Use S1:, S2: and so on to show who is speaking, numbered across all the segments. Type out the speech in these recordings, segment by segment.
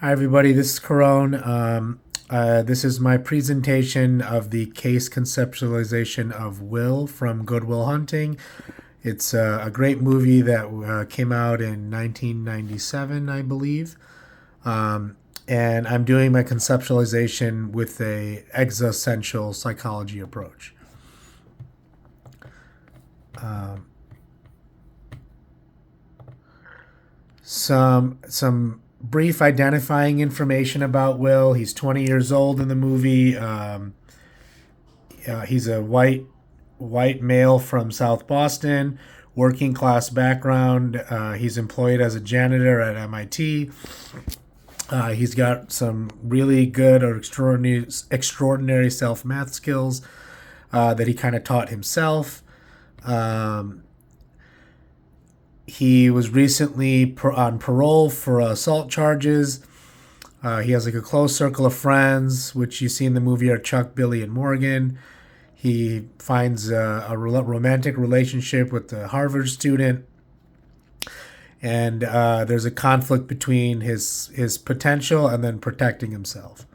S1: Hi, everybody. This is Corone. This is my presentation of the case conceptualization of Will from Good Will Hunting. It's a great movie that came out in 1997, I believe. And I'm doing my conceptualization with a existential psychology approach. Some brief identifying information about Will. He's 20 years old in the movie. He's a white male from South Boston, working class background. He's employed as a janitor at MIT. He's got some really good or extraordinary self math skills that he kind of taught himself. Um, he was recently on parole for assault charges. He has like a close circle of friends, which you see in the movie are Chuck, Billy, and Morgan. He finds a romantic relationship with the Harvard student, and there's a conflict between his potential and then protecting himself.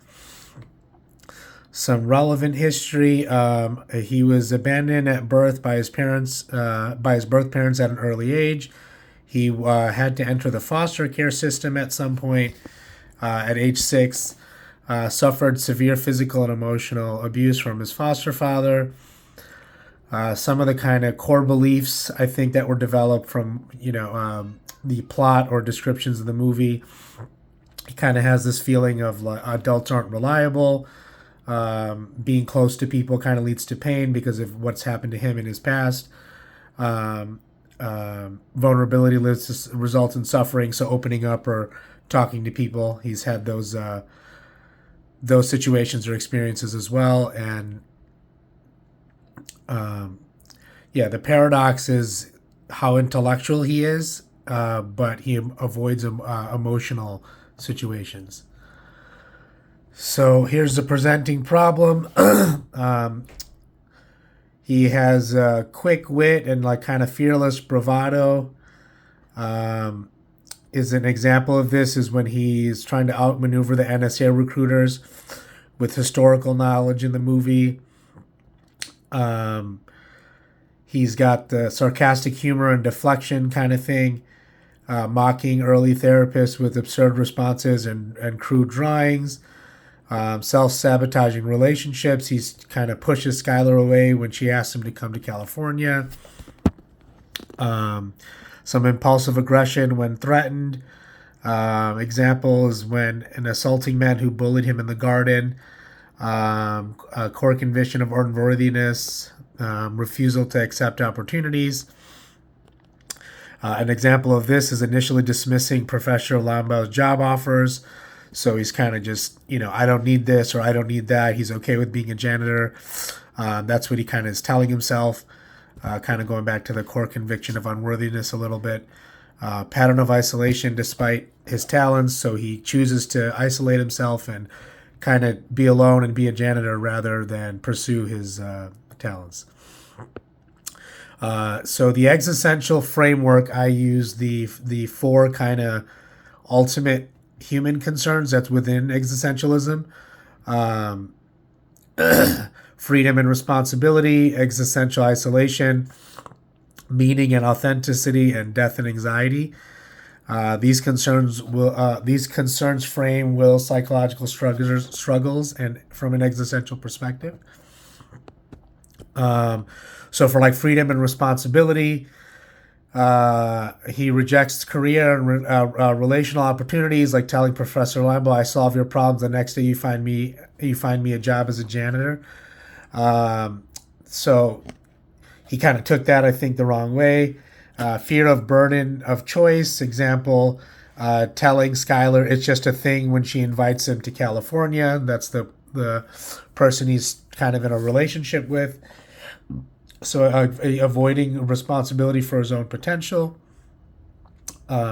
S1: Some relevant history: he was abandoned at birth by his parents, by his birth parents at an early age. He had to enter the foster care system at some point at age 6. Suffered severe physical and emotional abuse from his foster father. Some of the kind of core beliefs I think that were developed from the plot or descriptions of the movie. He kind of has this feeling of like adults aren't reliable. Being close to people kind of leads to pain because of what's happened to him in his past. Vulnerability results in suffering, so opening up or talking to people, he's had those situations or experiences as well. And the paradox is how intellectual he is, but he avoids emotional situations. So here's the presenting problem. He has quick wit and like kind of fearless bravado. Is an example of this is when he's trying to outmaneuver the NSA recruiters with historical knowledge in the movie. He's got the sarcastic humor and deflection kind of thing, mocking early therapists with absurd responses and crude drawings. Self-sabotaging relationships. He's kind of pushes Skylar away when she asks him to come to California. Some impulsive aggression when threatened. Example is when an assaulting man who bullied him in the garden. A core conviction of unworthiness. Refusal to accept opportunities. An example of this is initially dismissing Professor Lambau's job offers. So he's kind of just, I don't need this or I don't need that. He's okay with being a janitor. That's what he kind of is telling himself. Kind of going back to the core conviction of unworthiness a little bit. Pattern of isolation despite his talents. So he chooses to isolate himself and kind of be alone and be a janitor rather than pursue his talents. So the existential framework, I use the four kind of ultimate human concerns that's within existentialism. Freedom and responsibility, existential isolation, meaning and authenticity, and death and anxiety. These concerns frame Will's psychological struggles and from an existential perspective. So for like freedom and responsibility, he rejects career and relational opportunities, like telling Professor Lambo, "I solve your problems. The next day you find me a job as a janitor." So he kind of took that, I think, the wrong way. Fear of burden of choice. Example, telling Skylar it's just a thing when she invites him to California. That's the person he's kind of in a relationship with. So avoiding responsibility for his own potential.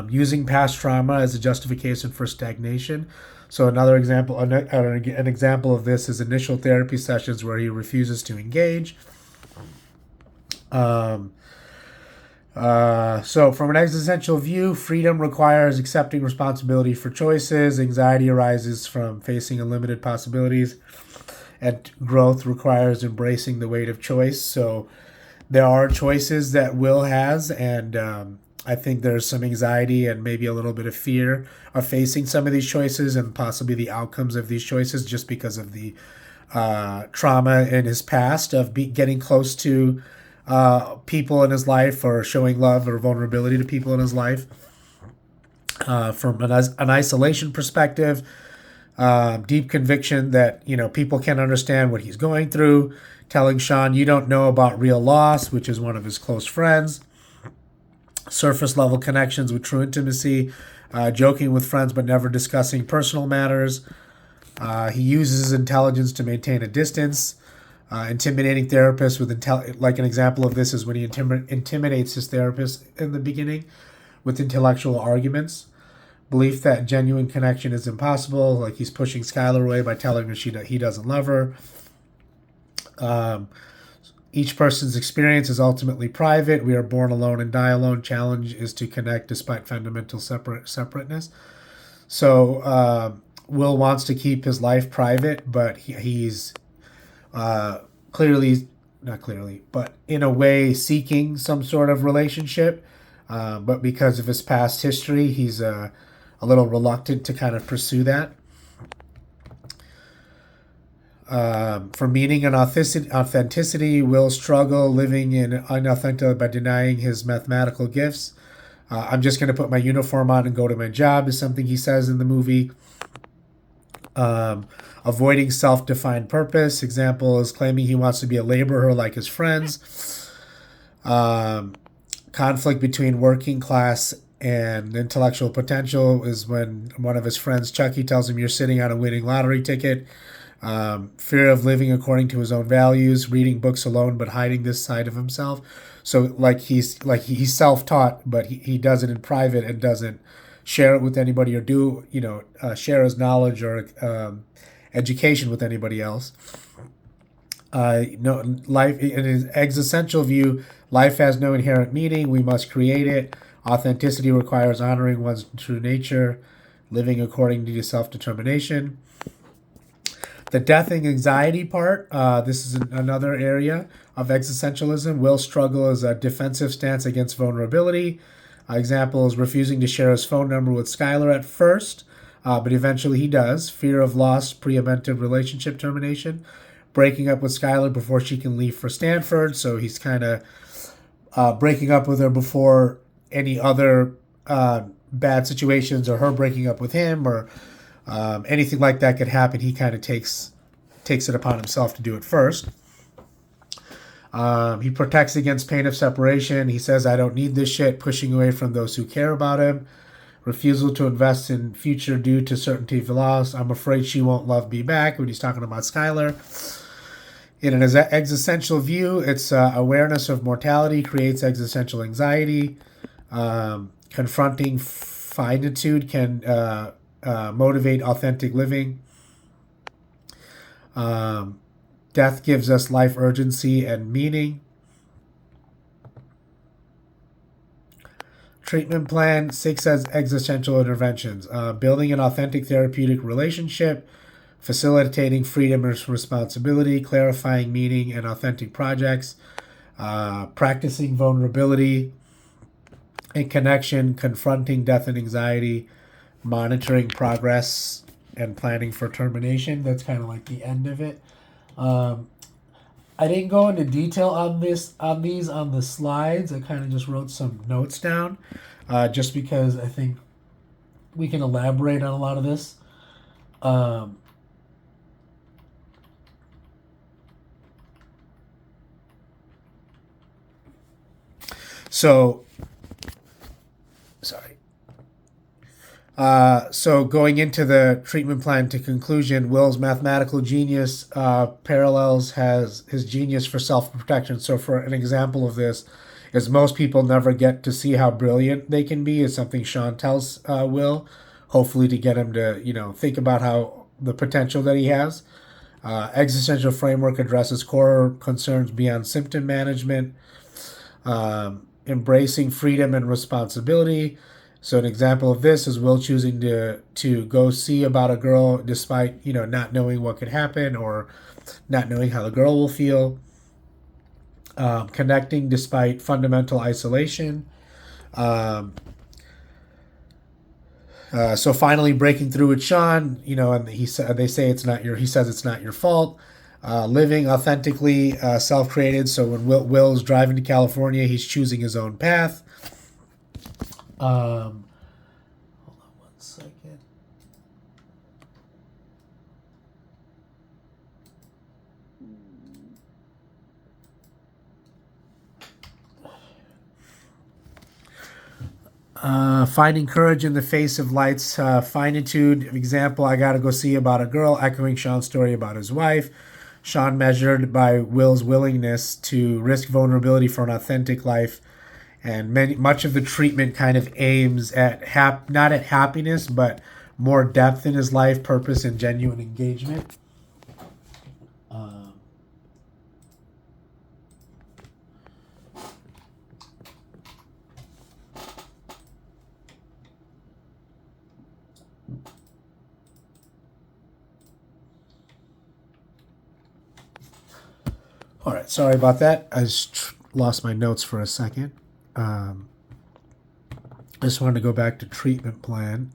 S1: Using past trauma as a justification for stagnation. So another example, an example of this is initial therapy sessions where he refuses to engage. So, from an existential view, freedom requires accepting responsibility for choices. Anxiety arises from facing unlimited possibilities, and growth requires embracing the weight of choice. So, there are choices that Will has, and I think there's some anxiety and maybe a little bit of fear of facing some of these choices and possibly the outcomes of these choices, just because of the trauma in his past of getting close to people in his life, or showing love or vulnerability to people in his life. From an isolation perspective, deep conviction that people can't understand what he's going through, telling Sean, "You don't know about real loss," which is one of his close friends. Surface level connections with true intimacy, joking with friends but never discussing personal matters. He uses his intelligence to maintain a distance. Intimidating therapists like an example of this is when he intimidates his therapist in the beginning with intellectual arguments. Belief that genuine connection is impossible, like he's pushing Skylar away by telling her he doesn't love her. Each person's experience is ultimately private. We are born alone and die alone. Challenge is to connect despite fundamental separateness. So Will wants to keep his life private, but he's clearly, not clearly, but in a way seeking some sort of relationship. But because of his past history, he's a little reluctant to kind of pursue that. For meaning and authenticity, Will struggle living in unauthentic by denying his mathematical gifts. I'm just going to put my uniform on and go to my job is something he says in the movie. Avoiding self-defined purpose. Example is claiming he wants to be a laborer like his friends. Conflict between working class and intellectual potential is when one of his friends, Chucky, tells him, "You're sitting on a winning lottery ticket." Fear of living according to his own values, reading books alone but hiding this side of himself. So he's self-taught, but he does it in private and doesn't share it with anybody, or share his knowledge or education with anybody else. No life in his existential view, life has no inherent meaning. We must create it. Authenticity requires honoring one's true nature, living according to self-determination. The death and anxiety part, this is another area of existentialism. Will struggle as a defensive stance against vulnerability. Example is refusing to share his phone number with Skylar at first, but eventually he does. Fear of loss, preemptive relationship termination. Breaking up with Skylar before she can leave for Stanford, so he's kind of breaking up with her before any other bad situations, or her breaking up with him, or anything like that could happen. He kind of takes it upon himself to do it first. He protects against pain of separation. He says, "I don't need this shit," pushing away from those who care about him. Refusal to invest in future due to certainty of loss. "I'm afraid she won't love me back," when he's talking about Skylar. In an existential view, it's awareness of mortality creates existential anxiety. Confronting finitude can motivate authentic living. Death gives us life urgency and meaning. Treatment plan 6 has existential interventions. Building an authentic therapeutic relationship, facilitating freedom and responsibility, clarifying meaning and authentic projects, practicing vulnerability and connection, confronting death and anxiety, monitoring progress, and planning for termination. That's kind of like the end of it. I didn't go into detail on these on the slides. I kind of just wrote some notes down, just because I think we can elaborate on a lot of this. So, sorry. So going into the treatment plan to conclusion, Will's mathematical genius parallels has his genius for self-protection. So for an example of this is most people never get to see how brilliant they can be, is something Sean tells Will, hopefully to get him to, think about how the potential that he has. Existential framework addresses core concerns beyond symptom management. embracing freedom and responsibility. So an example of this is Will choosing to go see about a girl despite not knowing what could happen or not knowing how the girl will feel. Connecting despite fundamental isolation. Um, so finally breaking through with Sean, and they say it's not your. He says it's not your fault. Living authentically, self-created. So when Will's driving to California, he's choosing his own path. Hold on one second. Finding courage in the face of life's finitude. Example, I gotta go see about a girl, echoing Sean's story about his wife. Sean measured by Will's willingness to risk vulnerability for an authentic life. And much of the treatment kind of aims at not at happiness, but more depth in his life, purpose, and genuine engagement. All right, sorry about that. I just lost my notes for a second. I just wanted to go back to treatment plan.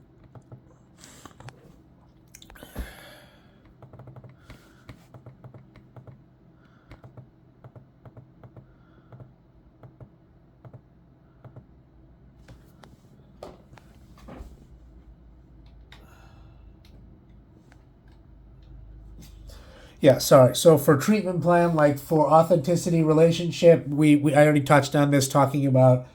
S1: Yeah, sorry. So for treatment plan, like for authenticity relationship, I already touched on this, talking about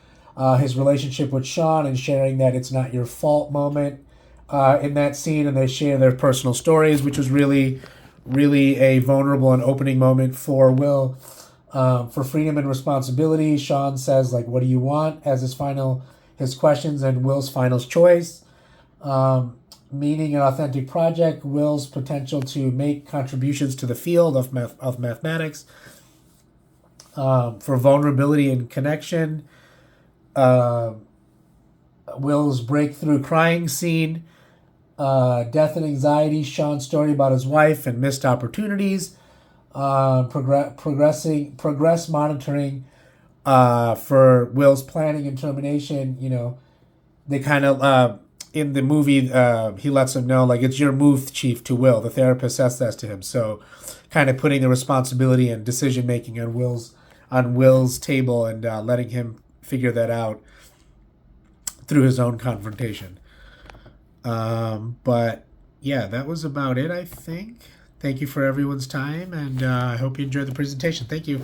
S1: his relationship with Sean and sharing that it's not your fault moment in that scene, and they share their personal stories, which was really, really a vulnerable and opening moment for Will. For freedom and responsibility, Sean says like, "What do you want?" as his questions, and Will's final choice. Meaning an authentic project, Will's potential to make contributions to the field of mathematics. For vulnerability and connection, Will's breakthrough crying scene. Death and anxiety, Sean's story about his wife and missed opportunities. Progress monitoring for Will's planning and termination. They kind of in the movie, he lets him know, like, it's your move, Chief, to Will. The therapist says that to him. So kind of putting the responsibility and decision making on Will's table, and letting him figure that out through his own confrontation. But yeah, that was about it, I think. Thank you for everyone's time, and I hope you enjoyed the presentation. Thank you.